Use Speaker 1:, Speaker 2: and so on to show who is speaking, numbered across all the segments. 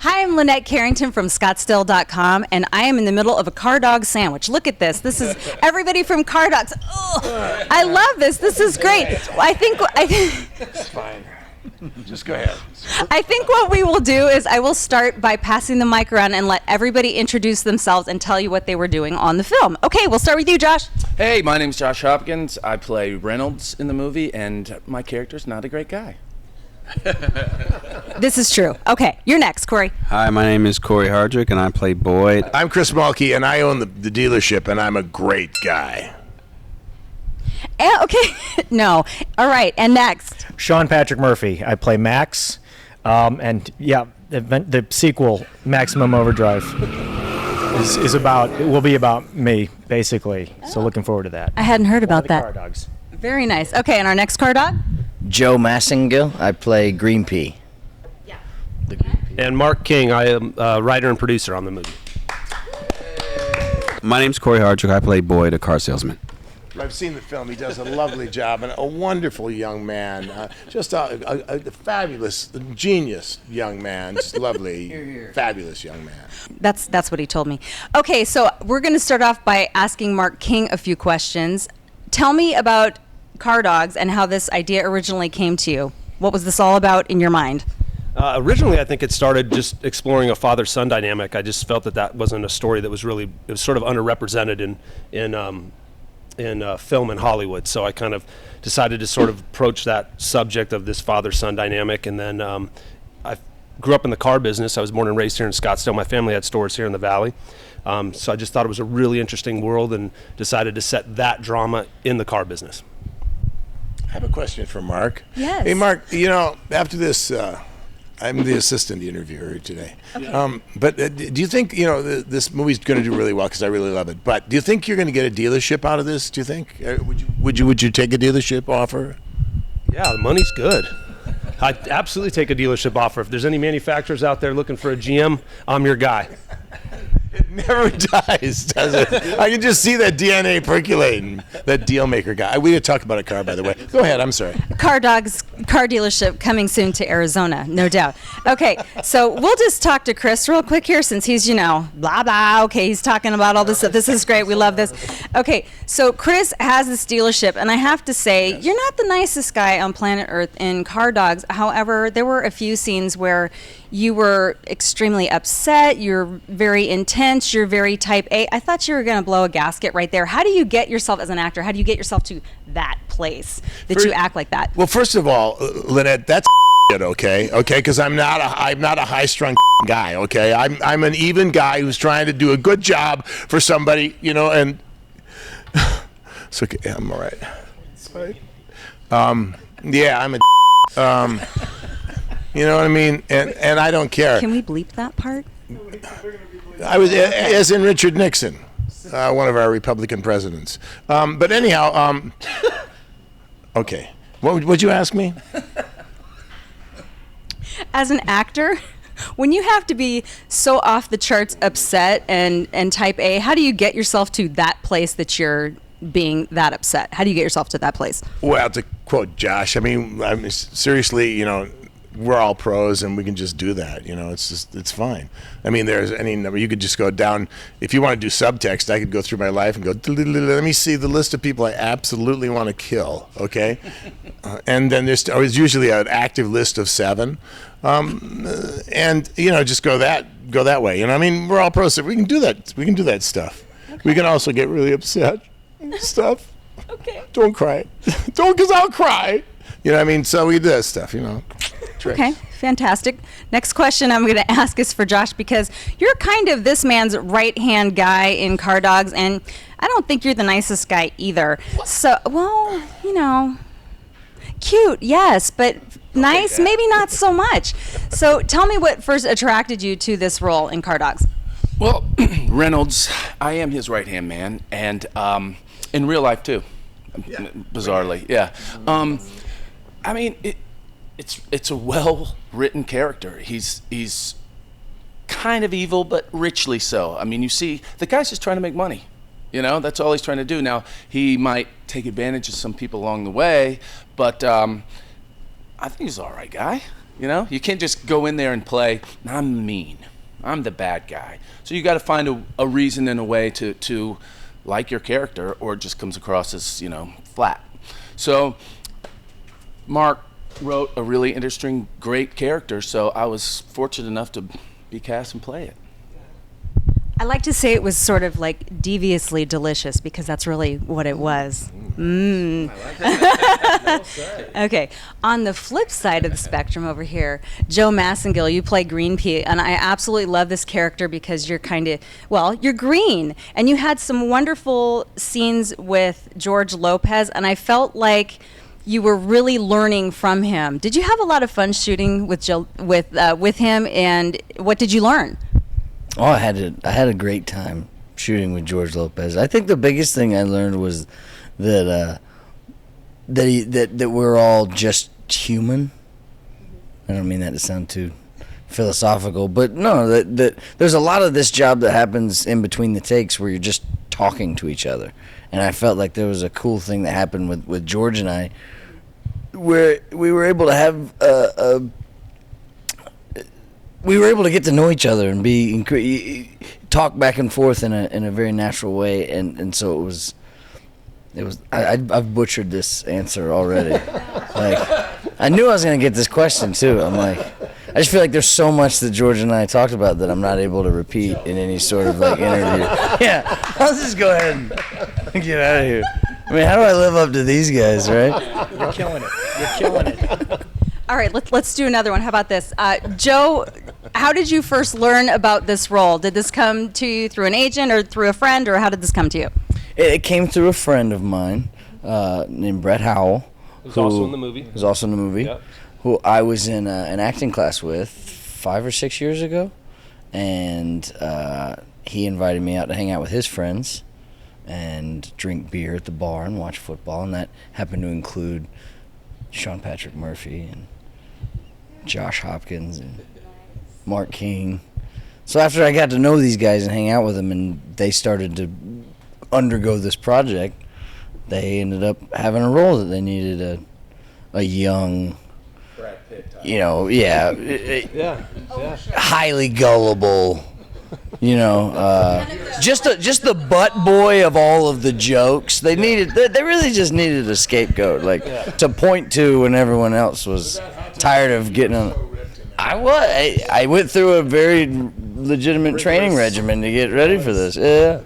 Speaker 1: Hi, I'm Lynette Carrington from Scottsdale.com, and I am in the middle of a car dog sandwich. Look at this. This is everybody from Car Dogs. Oh, I love this. This is great. I think.
Speaker 2: It's fine. Just go ahead.
Speaker 1: I think what we will do is I will start by passing the mic around and let everybody introduce themselves and tell you what they were doing on the film. Okay, we'll start with you, Josh.
Speaker 3: Hey, my name's Josh Hopkins. I play Reynolds in the movie, and my character's not a great guy.
Speaker 1: This is true. Okay, you're next, Corey.
Speaker 4: Hi, my name is Corey Hardrick, and I play Boyd.
Speaker 2: I'm Chris Mulkey, and I own the dealership, and I'm a great guy.
Speaker 1: Okay, no. All right, and next.
Speaker 5: Sean Patrick Murphy. I play Max, and yeah, the sequel, Maximum Overdrive, will be about me basically. So looking forward to that.
Speaker 1: I hadn't heard about that.
Speaker 5: Car Dogs.
Speaker 1: Very nice. Okay, and our next car dog?
Speaker 6: Joe Massingill. I play Green Pea.
Speaker 1: Yeah.
Speaker 7: And Mark King. I am a writer and producer on the movie.
Speaker 4: My name's Corey Hardrick. I play Boyd, a car salesman.
Speaker 2: I've seen the film. He does a lovely job, and a wonderful young man. Just a fabulous, genius young man. Just lovely, fabulous young man.
Speaker 1: That's what he told me. Okay, so we're going to start off by asking Mark King a few questions. Tell me about Car Dogs and how this idea originally came to you. What was this all about in your mind?
Speaker 7: Originally, I think it started just exploring a father-son dynamic. I just felt that wasn't a story that was really, it was sort of underrepresented in film in Hollywood. So I kind of decided to sort of approach that subject of this father-son dynamic. And then I grew up in the car business. I was born and raised here in Scottsdale. My family had stores here in the Valley. So I just thought it was a really interesting world and decided to set that drama in the car business.
Speaker 2: I have a question for Mark.
Speaker 1: Yes.
Speaker 2: Hey, Mark, after this, I'm the assistant interviewer today.
Speaker 1: Okay.
Speaker 2: But do you think, this movie's going to do really well because I really love it. But do you think you're going to get a dealership out of this? Do you think? Would you take a dealership offer?
Speaker 7: Yeah, the money's good. I'd absolutely take a dealership offer. If there's any manufacturers out there looking for a GM, I'm your guy.
Speaker 2: It never dies, does it? I can just see that DNA percolating. That deal maker guy. We could talk about a car, by the way. Go ahead. I'm sorry.
Speaker 1: Car Dogs car dealership coming soon to Arizona, no doubt. Okay, so we'll just talk to Chris real quick here since he's, blah, blah. Okay, he's talking about all this stuff. This is great. We love this. Okay, so Chris has this dealership, and I have to say, you're not the nicest guy on planet Earth in Car Dogs. However, there were a few scenes where you were extremely upset. You're very intense. You're very type A. I thought you were going to blow a gasket right there. How do you get yourself as an actor? How do you get yourself to that place that you act like that?
Speaker 2: Well, first of all, Lynette, that's okay, because I'm not a high-strung guy, okay? I'm an even guy who's trying to do a good job for somebody, and it's okay. I'm all right. Yeah, I'm a. You know what I mean? And I don't care.
Speaker 1: Can we bleep that part?
Speaker 2: I was, as in Richard Nixon, one of our Republican presidents. But anyhow, okay. What would you ask me?
Speaker 1: As an actor, when you have to be so off the charts upset and type A, how do you get yourself to that place that you're being that upset? How do you get yourself to that place?
Speaker 2: Well, to quote Josh, I mean seriously, we're all pros and we can just do that. It's fine. I mean, there's any number. You could just go down. If you want to do subtext, I could go through my life and go, let me see the list of people I absolutely want to kill, okay? And then there's always usually an active list of 7. And, just go that way. I mean, we're all pros. So we can do that. We can do that stuff. Okay. We can also get really upset and stuff.
Speaker 1: Okay.
Speaker 2: Don't cry. Don't, because I'll cry. You know what I mean? So we do that stuff, Tricks.
Speaker 1: Okay, fantastic. Next question I'm going to ask is for Josh, because you're kind of this man's right-hand guy in Car Dogs, and I don't think you're the nicest guy either. What? So, well, cute, yes, but nice, maybe not so much. So tell me what first attracted you to this role in Car Dogs.
Speaker 3: Well, Reynolds, I am his right-hand man, and in real life, too, bizarrely, yeah. I mean, it's a well-written character. He's kind of evil, but richly so. I mean, you see, the guy's just trying to make money. That's all he's trying to do. Now, he might take advantage of some people along the way, but I think he's an all right guy. You know, you can't just go in there and play, I'm mean, I'm the bad guy. So you got to find a reason and a way to like your character, or it just comes across as, you know, flat. So Mark wrote a really interesting, great character, so I was fortunate enough to be cast and play it.
Speaker 1: I like to say it was sort of like deviously delicious, because that's really what it was. Okay. On the flip side of the spectrum over here, Joe Massengill, you play Green Pea, and I absolutely love this character because you're kind of, well, you're green, and you had some wonderful scenes with George Lopez, and I felt like you were really learning from him. Did you have a lot of fun shooting with with him, and what did you learn?
Speaker 6: Oh, I had a great time shooting with George Lopez. I think the biggest thing I learned was that we're all just human. I don't mean that to sound too philosophical, but no, that there's a lot of this job that happens in between the takes where you're just talking to each other. And I felt like there was a cool thing that happened with George and I, where we were able to have we were able to get to know each other and talk back and forth in a very natural way, and so it was. I've butchered this answer already. Like, I knew I was gonna get this question too. I'm like, I just feel like there's so much that George and I talked about that I'm not able to repeat in any sort of like interview. Yeah, I'll just go ahead and get out of here. I mean, how do I live up to these guys, right?
Speaker 5: You're killing it. You're killing it.
Speaker 1: All right, let's do another one. How about this? Joe, how did you first learn about this role? Did this come to you through an agent or through a friend, or how did this come to you?
Speaker 6: It came through a friend of mine named Brett Howell.
Speaker 7: Who's also in the movie.
Speaker 6: Who's also in the movie.
Speaker 7: Yep.
Speaker 6: Who I was in an acting class with 5 or 6 years ago. And he invited me out to hang out with his friends and drink beer at the bar and watch football. And that happened to include Sean Patrick Murphy and Josh Hopkins and Mark King. So after I got to know these guys and hang out with them, and they started to undergo this project, they ended up having a role that they needed a young, you know, highly gullible, you know, just the butt boy of all of the jokes. They really just needed a scapegoat, like to point to when everyone else was tired of getting on. I went through a very legitimate training regimen to get ready for this. Yeah.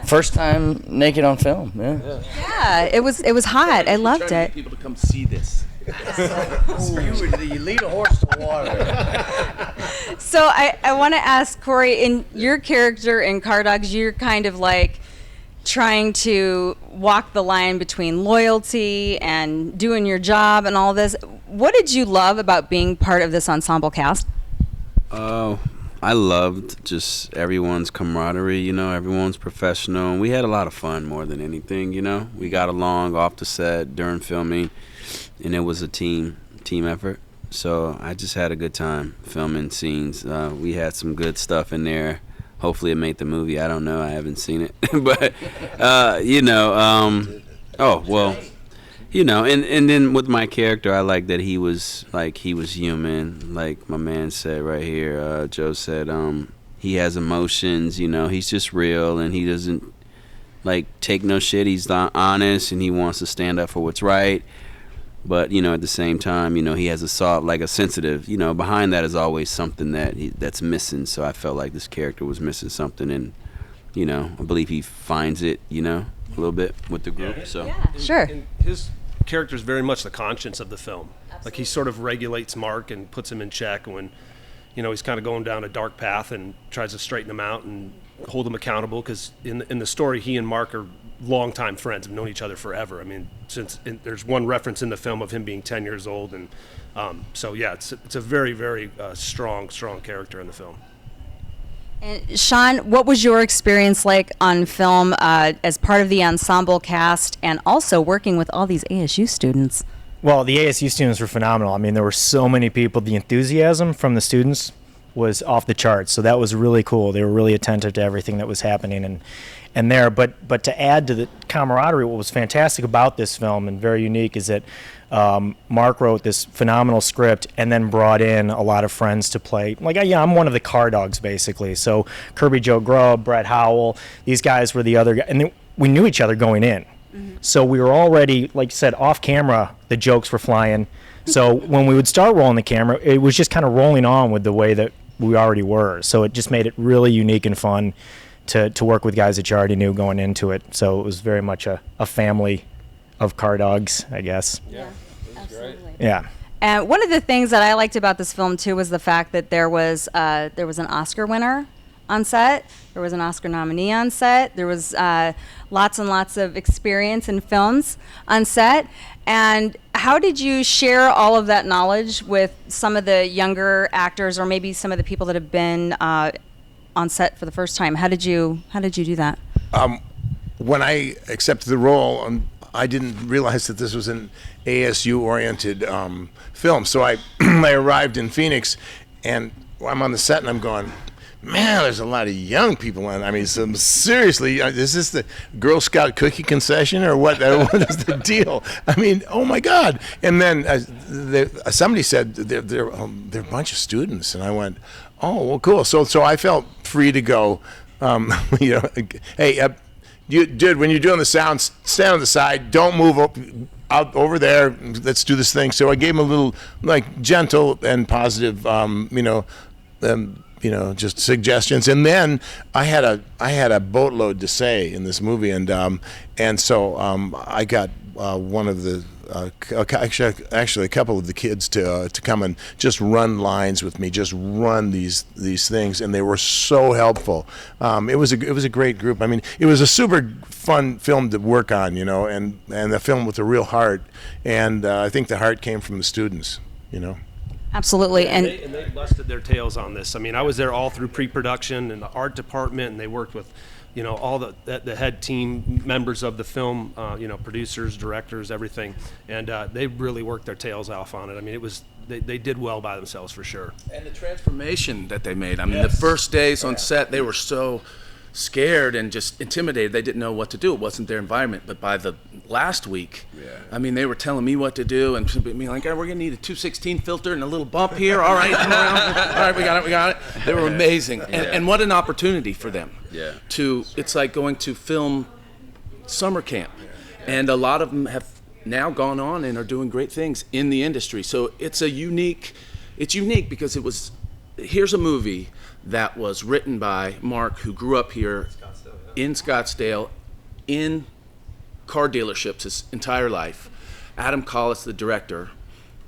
Speaker 6: First time naked on film.
Speaker 1: Yeah, it was hot. I loved it.
Speaker 3: People to come see this.
Speaker 6: You lead a horse to water.
Speaker 1: So I want to ask Corey, in your character in Car Dogs, you're kind of like trying to walk the line between loyalty and doing your job and all this. What did you love about being part of this ensemble cast?
Speaker 4: I loved just everyone's camaraderie, you know, everyone's professional. We had a lot of fun more than anything, you know. We got along off the set during filming, and it was a team effort. So I just had a good time filming scenes. We had some good stuff in there. Hopefully it made the movie. I don't know. I haven't seen it. But, you know, you know, and then with my character, I like that he was human. Like my man said right here, Joe said, he has emotions, you know, he's just real, and he doesn't like take no shit. He's honest, and he wants to stand up for what's right. But, you know, at the same time, you know, he has a sensitive, you know, behind that is always something that's missing. So I felt like this character was missing something, and, you know, I believe he finds it, you know, a little bit with the group. So
Speaker 1: Yeah, sure.
Speaker 7: And his character is very much the conscience of the film. Like, he sort of regulates Mark and puts him in check when, you know, he's kind of going down a dark path, and tries to straighten him out and hold him accountable, because in the story, he and Mark are longtime friends, have known each other forever. I mean, there's one reference in the film of him being 10 years old, and so yeah, it's a very, very strong character in the film.
Speaker 1: And Sean, what was your experience like on film as part of the ensemble cast, and also working with all these ASU students?
Speaker 5: Well, the ASU students were phenomenal. I mean, there were so many people. The enthusiasm from the students was off the charts, so that was really cool. They were really attentive to everything that was happening, and there. But to add to the camaraderie, what was fantastic about this film and very unique is that Mark wrote this phenomenal script and then brought in a lot of friends to play. Like, I'm one of the car dogs, basically. So Kirby Joe Grubb, Brett Howell, these guys were the other guys. And we knew each other going in. So we were already, like you said, off camera, the jokes were flying. So when we would start rolling the camera, it was just kind of rolling on with the way that we already were. So it just made it really unique and fun to work with guys that you already knew going into it. So it was very much a family of car dogs, I guess.
Speaker 1: Yeah, absolutely.
Speaker 5: Yeah.
Speaker 1: And one of the things that I liked about this film too was the fact that there was an Oscar winner on set. There was an Oscar nominee on set. There was lots and lots of experience in films on set. And how did you share all of that knowledge with some of the younger actors, or maybe some of the people that have been on set for the first time? How did you do that?
Speaker 2: When I accepted the role, I didn't realize that this was an ASU-oriented film. So I I arrived in Phoenix, and I'm on the set, and I'm going, man, there's a lot of young people in. I mean, seriously, is this the Girl Scout cookie concession or what? What is the deal? I mean, oh my God! And then somebody said they're a bunch of students, and I went, oh, well, cool. So I felt free to go. Hey, dude, when you're doing the sound, stand on the side. Don't move out over there. Let's do this thing. So I gave him a little, like, gentle and positive, just suggestions. And then I had a boatload to say in this movie, and so I got one of the actually a couple of the kids to come and just run lines with me, just run these things, and they were so helpful. It was a great group. I mean, it was a super fun film to work on, and a film with a real heart. And I think the heart came from the students,
Speaker 1: Absolutely.
Speaker 7: And they busted their tails on this. I mean, I was there all through pre-production and the art department, and they worked with, all the head team members of the film, producers, directors, everything, and they really worked their tails off on it. I mean, they did well by themselves for sure.
Speaker 3: And the transformation that they made. I mean, the first days on set, they were so scared and just intimidated. They didn't know what to do. It wasn't their environment. But by the last week, I mean, they were telling me what to do and me like, hey, we're going to need a 216 filter and a little bump here. All right, come around. All right, we got it. They were amazing. And what an opportunity for them. Yeah. It's like going to film summer camp. And a lot of them have now gone on and are doing great things in the industry. So it's unique because here's a movie that was written by Mark, who grew up here in Scottsdale, in car dealerships his entire life. Adam Colins, the director.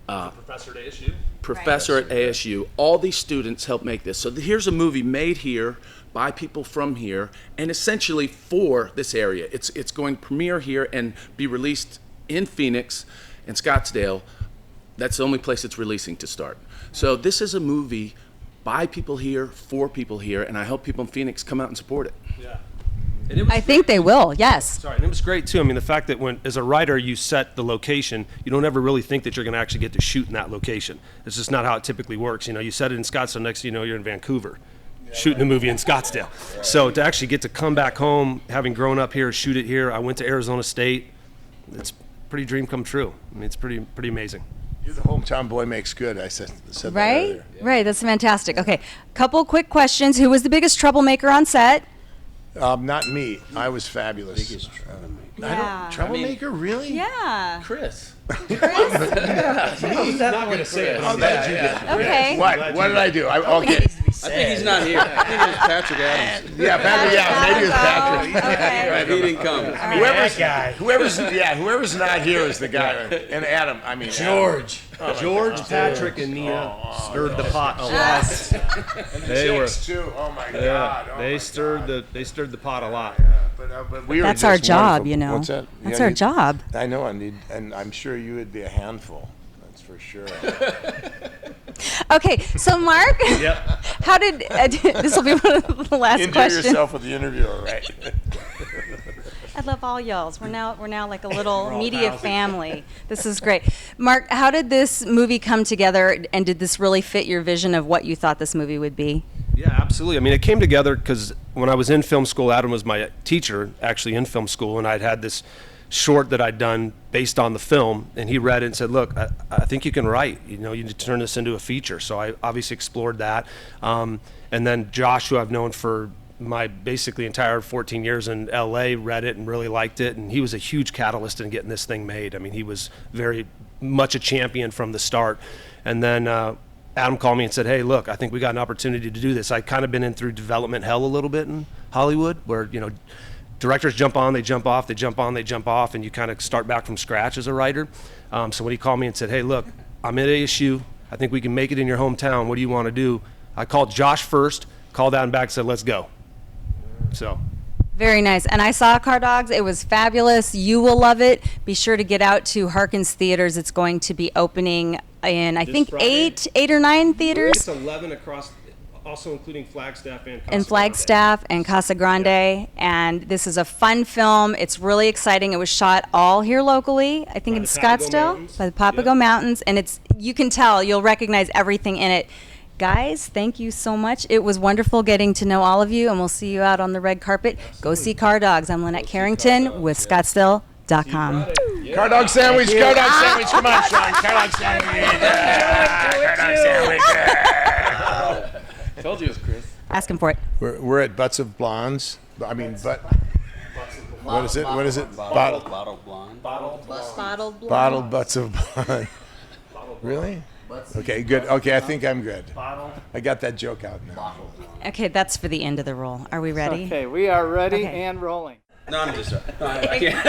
Speaker 7: Professor at ASU.
Speaker 3: Professor at ASU. All these students helped make this. So here's a movie made here by people from here, and essentially for this area. It's going to premiere here and be released in Phoenix and Scottsdale. That's the only place it's releasing to start. So this is a movie by people here, for people here, and I hope people in Phoenix come out and support it.
Speaker 7: Yeah.
Speaker 1: I think they will, yes.
Speaker 7: Sorry, and it was great too. I mean, the fact that as a writer you set the location, you don't ever really think that you're going to actually get to shoot in that location. It's just not how it typically works. You set it in Scottsdale, next thing you know, you're in Vancouver, shooting a movie in Scottsdale. So to actually get to come back home, having grown up here, shoot it here. I went to Arizona State. It's pretty dream come true. I mean, it's pretty amazing.
Speaker 2: You're the hometown boy makes good. I said that earlier.
Speaker 1: Right. That's fantastic. Okay, couple quick questions. Who was the biggest troublemaker on set?
Speaker 2: Not me. I was fabulous. Biggest troublemaker. Troublemaker, really?
Speaker 1: Yeah.
Speaker 3: Chris.
Speaker 2: He's not going to say it. Oh, that you did.
Speaker 1: Okay.
Speaker 2: What did I do? Okay.
Speaker 4: I think he's not here. I think it was Patrick Adams.
Speaker 2: Maybe it's Patrick.
Speaker 1: Okay.
Speaker 4: Right, he didn't come.
Speaker 2: Whoever's not here is the guy. And Adam, I mean
Speaker 6: George.
Speaker 7: George, Patrick, and Nia stirred the pot a lot. They were
Speaker 2: too. Oh my God.
Speaker 7: They stirred the pot a lot.
Speaker 2: But we were
Speaker 1: That's
Speaker 2: just
Speaker 1: our job,
Speaker 2: wonderful. What's that?
Speaker 1: That's our job.
Speaker 2: I know, and I'm sure you would be a handful. That's for sure.
Speaker 1: Okay, so Mark, how did this will be one of the last
Speaker 2: Enjoy
Speaker 1: questions.
Speaker 2: yourself with the interviewer, right?
Speaker 1: I love all y'alls. We're now like a little media family. This is great. Mark, how did this movie come together, and did this really fit your vision of what you thought this movie would be?
Speaker 7: Yeah, absolutely. I mean, it came together because when I was in film school, Adam was my teacher actually in film school, and I'd had this short that I'd done based on the film, and he read it and said, look, I think you can write, you need to turn this into a feature. So I obviously explored that. And then Josh, who I've known for my basically entire 14 years in LA, read it and really liked it, and he was a huge catalyst in getting this thing made. I mean, he was very much a champion from the start. And then Adam called me and said, hey, look, I think we got an opportunity to do this. I kind of been in through development hell a little bit in Hollywood, where directors jump on, they jump off, they jump on, they jump off, and you kind of start back from scratch as a writer. So when he called me and said, hey, look, I'm at ASU, I think we can make it in your hometown, what do you want to do? I called Josh first, called Adam back and said, let's go. So
Speaker 1: Very nice. And I saw Car Dogs. It was fabulous. You will love it. Be sure to get out to Harkins Theaters. It's going to be opening in, I think,
Speaker 7: Friday.
Speaker 1: eight or nine theaters.
Speaker 7: It's 11 across, also including Flagstaff and Casa
Speaker 1: In Flagstaff and Casa Grande. And this is a fun film. It's really exciting. It was shot all here locally, I think
Speaker 7: By
Speaker 1: in
Speaker 7: the Papago
Speaker 1: Scottsdale,
Speaker 7: Mountains.
Speaker 1: by the Papago
Speaker 7: Yep.
Speaker 1: Mountains. And it's, you can tell, you'll recognize everything in it. Guys, thank you so much. It was wonderful getting to know all of you, and we'll see you out on the red carpet. Go see Car Dogs. I'm Lynette Carrington with Scottsdale.com.
Speaker 2: Car dog sandwich, car dog sandwich. Come on, Sean. Car dog sandwich. Car dog sandwich.
Speaker 3: Told you it was Chris.
Speaker 1: Ask him for it.
Speaker 2: We're at Butts of Blondes. I mean, what is it? What is it?
Speaker 4: Bottled blonde.
Speaker 1: Bottled
Speaker 2: Bottled Butts of Blonde. Really? Okay, good. Okay, I think I'm good. I got that joke out now.
Speaker 1: Okay, that's for the end of the roll. Are we ready?
Speaker 8: Okay, we are ready
Speaker 1: Okay.
Speaker 8: and rolling.
Speaker 4: No, I'm just. I can't.